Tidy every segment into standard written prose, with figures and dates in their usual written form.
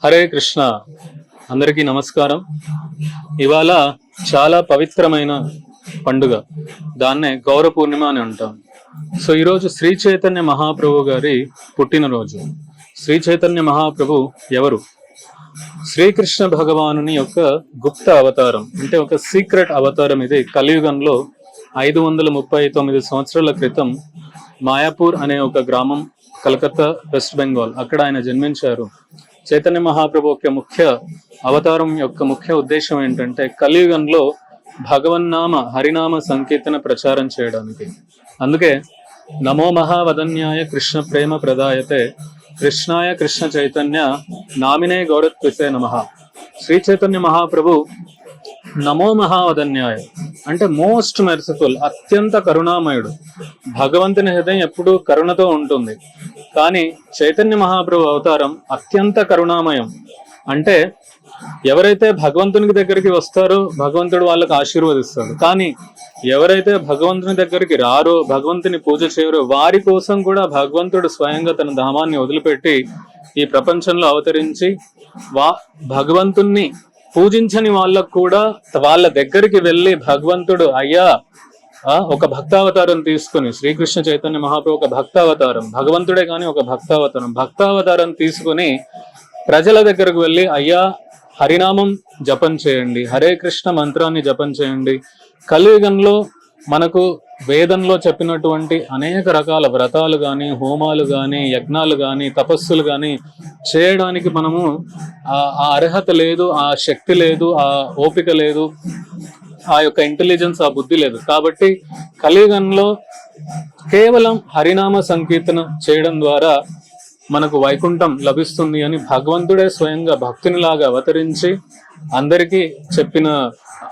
హరే కృష్ణ. అందరికీ నమస్కారం. ఇవాళ చాలా పవిత్రమైన పండుగ, దాన్నే గౌర పూర్ణిమ అని అంటాం. సో ఈరోజు శ్రీ చైతన్య మహాప్రభు గారి పుట్టినరోజు. శ్రీ చైతన్య మహాప్రభు ఎవరు? శ్రీకృష్ణ భగవానుని యొక్క గుప్త అవతారం, అంటే ఒక సీక్రెట్ అవతారం. ఇది కలియుగంలో 539 సంవత్సరాల క్రితం మాయాపూర్ అనే ఒక గ్రామం, కలకత్తా, వెస్ట్ బెంగాల్, అక్కడ ఆయన జన్మించారు. చైతన్య మహాప్రభు యొక్క ముఖ్య అవతారం యొక్క ముఖ్య ఉద్దేశం ఏంటంటే కలియుగంలో భగవన్నామ హరినామ సంకీర్తన ప్రచారం చేయడానికి. అందుకే నమో మహావదన్యాయ కృష్ణ ప్రేమ ప్రదాయతే కృష్ణాయ కృష్ణ చైతన్య నామినే గౌరత్విసే నమః. శ్రీ చైతన్య మహాప్రభు నమో మహావదన్యాయ అంటే మోస్ట్ మెర్సిఫుల్, అత్యంత కరుణామయుడు. భగవంతుని హృదయం ఎప్పుడూ కరుణతో ఉంటుంది, కానీ చైతన్య మహాప్రభు అవతారం అత్యంత కరుణామయం. అంటే ఎవరైతే భగవంతునికి దగ్గరికి వస్తారో భగవంతుడు వాళ్ళకి ఆశీర్వదిస్తాడు, కానీ ఎవరైతే భగవంతుని దగ్గరికి రారో, భగవంతుని పూజ చేయరో, వారి కోసం కూడా భగవంతుడు స్వయంగా తన ధామాన్ని వదిలిపెట్టి ఈ ప్రపంచంలో అవతరించి భగవంతుణ్ణి పూజించని వాళ్ళకు కూడా వాళ్ళ దగ్గరికి వెళ్ళి భగవంతుడు అయ్యా ఒక భక్తావతారం తీసుకుని, శ్రీకృష్ణ చైతన్య మహాప్రభు ఒక భక్తావతారం, భగవంతుడే కానీ ఒక భక్తావతారం తీసుకుని ప్రజల దగ్గరకు వెళ్ళి అయ్యా హరినామం జపం చేయండి, హరే కృష్ణ మంత్రాన్ని జపం చేయండి. కలియుగంలో మనకు వేదంలో చెప్పినటువంటి అనేక రకాల వ్రతాలు కానీ, హోమాలు కానీ, యజ్ఞాలు కానీ, తపస్సులు కానీ చేయడానికి మనము ఆ అర్హత లేదు, ఆ శక్తి లేదు, ఆ ఓపిక లేదు, ఆ యొక్క ఇంటెలిజెన్స్, ఆ బుద్ధి లేదు. కాబట్టి కలియుగంలో కేవలం హరినామ సంకీర్తన చేయడం ద్వారా మనకు వైకుంఠం లభిస్తుంది అని భగవంతుడే స్వయంగా భక్తునిలాగా అవతరించి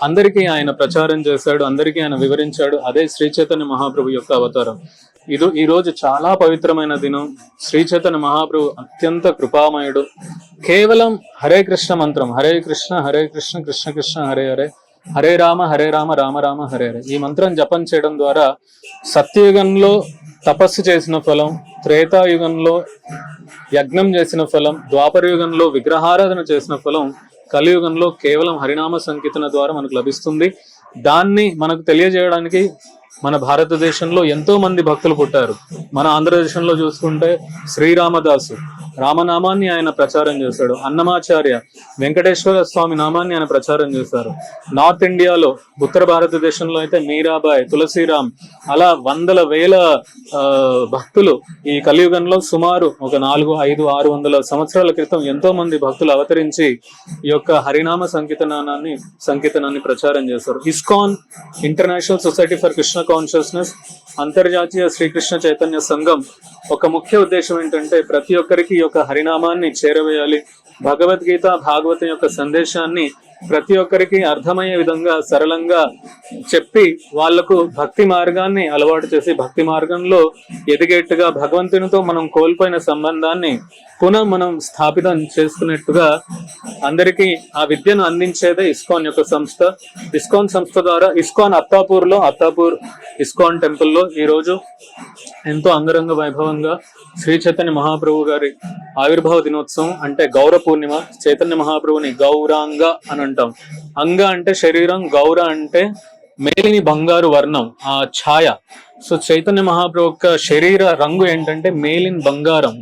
అందరికీ ఆయన ప్రచారం చేశాడు, అందరికీ ఆయన వివరించాడు. అదే శ్రీ చైతన్య మహాప్రభు యొక్క అవతారం. ఈ రోజు చాలా పవిత్రమైన దినం. శ్రీ చైతన్య మహాప్రభు అత్యంత కృపామయుడు. కేవలం హరే కృష్ణ మంత్రం, హరే కృష్ణ కృష్ణ కృష్ణ హరే హరే, హరే రామ రామ రామ హరే హరే, ఈ మంత్రం జపం చేయడం ద్వారా సత్యయుగంలో తపస్సు చేసిన ఫలం, త్రేతాయుగంలో యజ్ఞం చేసిన ఫలం, ద్వాపర యుగంలో విగ్రహారాధన చేసిన ఫలం కలియుగంలో కేవలం హరినామ సంకీర్తన ద్వారా మనకు లభిస్తుంది. దాన్ని మనకు తెలియజేయడానికి మన భారతదేశంలో ఎంతో మంది భక్తులు పుట్టారు. మన ఆంధ్రదేశంలో చూసుకుంటే శ్రీరామదాసు రామనామాన్ని ఆయన ప్రచారం చేశాడు. అన్నమాచార్య వెంకటేశ్వర స్వామి నామాన్ని ఆయన ప్రచారం చేశారు. నార్త్ ఇండియాలో, ఉత్తర భారతదేశంలో అయితే మీరాబాయ్, తులసిరామ్, అలా వందల వేల భక్తులు ఈ కలియుగంలో సుమారు ఒక 400-500-600 సంవత్సరాల క్రితం ఎంతో మంది భక్తులు అవతరించి ఈ యొక్క హరినామ సంకీర్తనాన్ని ప్రచారం చేశారు. ISKCON, international society for Krishna consciousness, అంతర్జాతీయ శ్రీకృష్ణ చైతన్య సంఘం ఒక ముఖ్య ఉద్దేశం ఏంటంటే ప్రతి ఒక్కరికి ఈ యొక్క హరినామాన్ని చేరవేయాలి. భగవద్గీత, భాగవతం యొక్క సందేశాన్ని ప్రతి ఒక్కరికి అర్థమయ్యే విధంగా సరళంగా చెప్పి వాళ్లకు భక్తి మార్గాన్ని అలవాటు చేసి భక్తి మార్గంలో ఎదిగేట్టుగా భగవంతునితో మనం కోల్పోయిన సంబంధాన్ని పునః మనం స్థాపితం చేసుకునేట్టుగా అందరికీ ఆ విద్యను అందించేదే ఇస్కాన్ యొక్క సంస్థ. ఇస్కాన్ సంస్థ ద్వారా అత్తాపూర్ ఇస్కాన్ టెంపుల్లో ఈరోజు ఎంతో అంగరంగ వైభవంగా శ్రీ చైతన్య మహాప్రభు గారి ఆవిర్భావ దినోత్సవం, అంటే గౌర పూర్ణిమ. చైతన్య మహాప్రభుని గౌరాంగ అని అంటాం. అంగ అంటే శరీరం, గౌర అంటే మేలిని బంగారు వర్ణం, ఆ ఛాయ. సో చైతన్య మహాప్రభు యొక్క శరీర రంగు ఏంటంటే మేలిన్ బంగారం,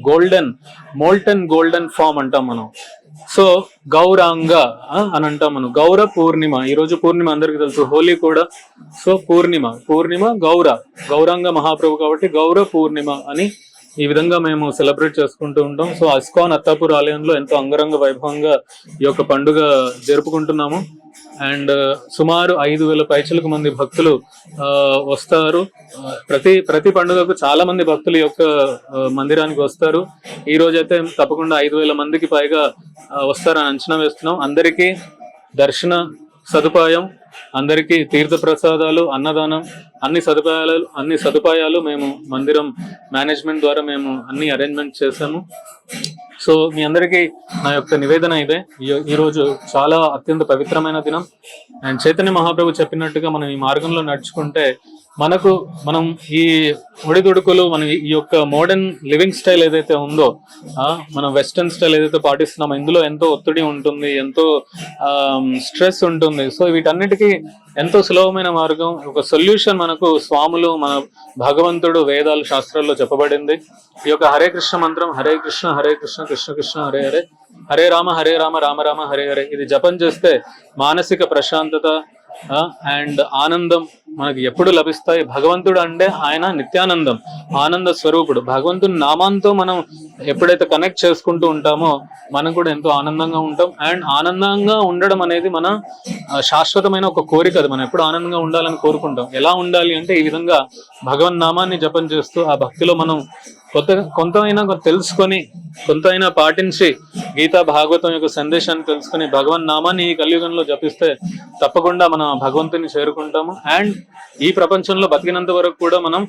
మోల్టన్ గోల్డెన్ ఫామ్ అంటాం మనం. సో గౌరాంగ అని అంటాం మనం. గౌర పూర్ణిమ, ఈరోజు పూర్ణిమ అందరికి తెలుసు, హోలీ కూడా. సో పూర్ణిమ గౌరాంగ మహాప్రభు కాబట్టి గౌర పూర్ణిమ అని ఈ విధంగా మేము సెలబ్రేట్ చేసుకుంటూ ఉంటాం. సో ఇస్కాన్ అత్తాపూర్ ఆలయంలో ఎంతో అంగరంగ వైభవంగా ఈ యొక్క పండుగ జరుపుకుంటున్నాము. అండ్ సుమారు 5,000 పైచలకు మంది భక్తులు వస్తారు. ప్రతి పండుగకు చాలా మంది భక్తులు యొక్క మందిరానికి వస్తారు. ఈ రోజైతే తప్పకుండా 5,000 మందికి పైగా వస్తారని అంచనా వేస్తున్నాం. అందరికీ దర్శన సదుపాయం, అందరికీ తీర్థ ప్రసాదాలు, అన్నదానం, అన్ని సదుపాయాలు మేము మందిరం మేనేజ్మెంట్ ద్వారా మేము అన్ని అరేంజ్మెంట్ చేశాము. సో మీ అందరికీ నా యొక్క నివేదన ఇదే. ఈరోజు చాలా అత్యంత పవిత్రమైన దినం. అండ్ చైతన్య మహాప్రభు చెప్పినట్టుగా మనం ఈ మార్గంలో నడుచుకుంటే మనం ఈ ఒడిదుడుకులు మన ఈ యొక్క మోడర్న్ లివింగ్ స్టైల్ ఏదైతే ఉందో, మనం వెస్టర్న్ స్టైల్ ఏదైతే పాటిస్తున్నామో ఇందులో ఎంతో ఒత్తిడి ఉంటుంది, ఎంతో స్ట్రెస్ ఉంటుంది. సో వీటన్నిటికీ ఎంతో సులభమైన మార్గం, ఒక సొల్యూషన్ మనకు స్వాములు, మన భగవంతుడు వేదాలు శాస్త్రాల్లో చెప్పబడింది. ఈ యొక్క హరే కృష్ణ మంత్రం, హరే కృష్ణ కృష్ణ కృష్ణ హరే హరే, హరే రామ రామ రామ హరే హరే, ఇది జపం చేస్తే మానసిక ప్రశాంతత అండ్ ఆనందం మనకి ఎప్పుడు లభిస్తాయి. భగవంతుడు అంటే ఆయన నిత్యానందం, ఆనంద స్వరూపుడు. భగవంతుని నామంతో మనం ఎప్పుడైతే కనెక్ట్ చేసుకుంటూ ఉంటామో మనం కూడా ఎంతో ఆనందంగా ఉంటాం. అండ్ ఆనందంగా ఉండడం అనేది మన శాశ్వతమైన ఒక కోరిక. అది మనం ఎప్పుడు ఆనందంగా ఉండాలని కోరుకుంటాం. ఎలా ఉండాలి అంటే ఈ విధంగా భగవన్ నామాన్ని జపం చేస్తూ ఆ భక్తిలో మనం కొంతైనా తెలుసుకొని, కొంతైనా పాటించి, గీతా భాగవతం యొక్క సందేశాన్ని తెలుసుకొని భగవన్ నామాన్ని ఈ కలియుగంలో జపిస్తే తప్పకుండా మనం భగవంతుని చేరుకుంటాము. అండ్ ఈ ప్రపంచంలో బతికినంత వరకు కూడా మనం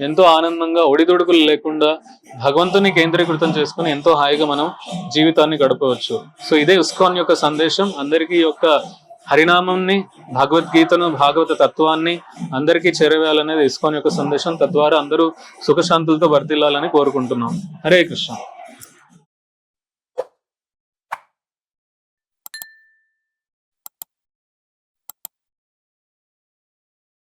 ఎంతో ఆనందంగా, ఒడిదుడుకులు లేకుండా భగవంతుని కేంద్రీకృతం చేసుకుని ఎంతో హాయిగా మనం జీవితాన్ని గడపవచ్చు. సో ఇదే ఇస్కాన్ యొక్క సందేశం. అందరికీ యొక్క హరినామంని, భగవద్గీతను, భాగవత తత్వాన్ని అందరికీ చేరవేయాలనేది ఇస్కాన్ యొక్క సందేశం. తద్వారా అందరూ సుఖశాంతులతో వర్ధిల్లాలని కోరుకుంటున్నాం. హరే కృష్ణ.